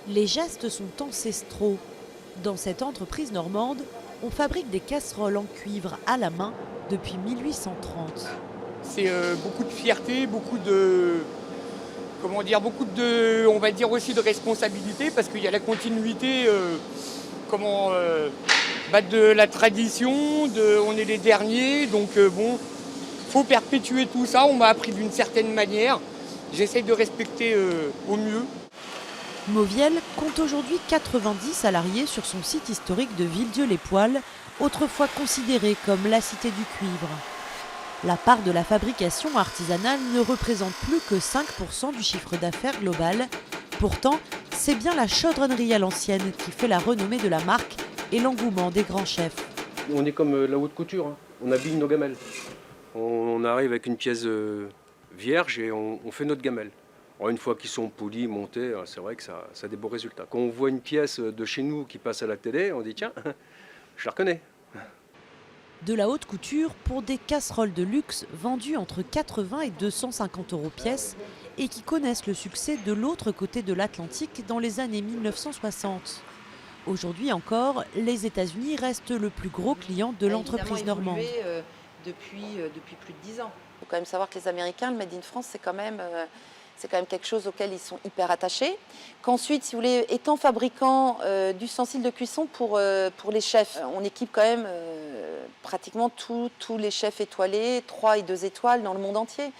Les gestes sont ancestraux. Dans cette entreprise normande, on fabrique des casseroles en cuivre à la main depuis 1830. C'est beaucoup de fierté, beaucoup de, on va dire aussi de responsabilité, parce qu'il y a la continuité, de la tradition, on est les derniers, donc faut perpétuer tout ça. On m'a appris d'une certaine manière. J'essaye de respecter au mieux. Mauviel compte aujourd'hui 90 salariés sur son site historique de Villedieu-les-Poêles, autrefois considéré comme la cité du cuivre. La part de la fabrication artisanale ne représente plus que 5% du chiffre d'affaires global. Pourtant, c'est bien la chaudronnerie à l'ancienne qui fait la renommée de la marque et l'engouement des grands chefs. On est comme la haute couture, hein. On habille nos gamelles. On arrive avec une pièce vierge et on fait notre gamelle. Alors une fois qu'ils sont polis, montés, c'est vrai que ça a des beaux résultats. Quand on voit une pièce de chez nous qui passe à la télé, on dit tiens, je la reconnais. De la haute couture pour des casseroles de luxe vendues entre 80 et 250 € pièce et qui connaissent le succès de l'autre côté de l'Atlantique dans les années 1960. Aujourd'hui encore, les États-Unis restent le plus gros client de l'entreprise normande. Depuis plus de 10 ans. Il faut quand même savoir que les Américains, le Made in France, c'est quand même quelque chose auquel ils sont hyper attachés. Qu'ensuite, si vous voulez, étant fabricant d'ustensiles de cuisson pour les chefs, on équipe quand même pratiquement tous les chefs étoilés, 3 et 2 étoiles dans le monde entier.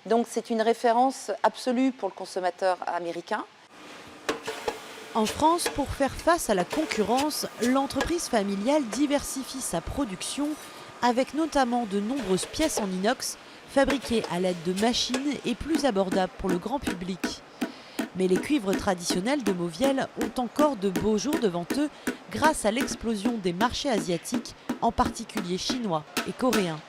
Donc c'est une référence absolue pour le consommateur américain. En France, pour faire face à la concurrence, l'entreprise familiale diversifie sa production avec notamment de nombreuses pièces en inox fabriquées à l'aide de machines et plus abordables pour le grand public. Mais les cuivres traditionnels de Mauviel ont encore de beaux jours devant eux grâce à l'explosion des marchés asiatiques, en particulier chinois et coréens.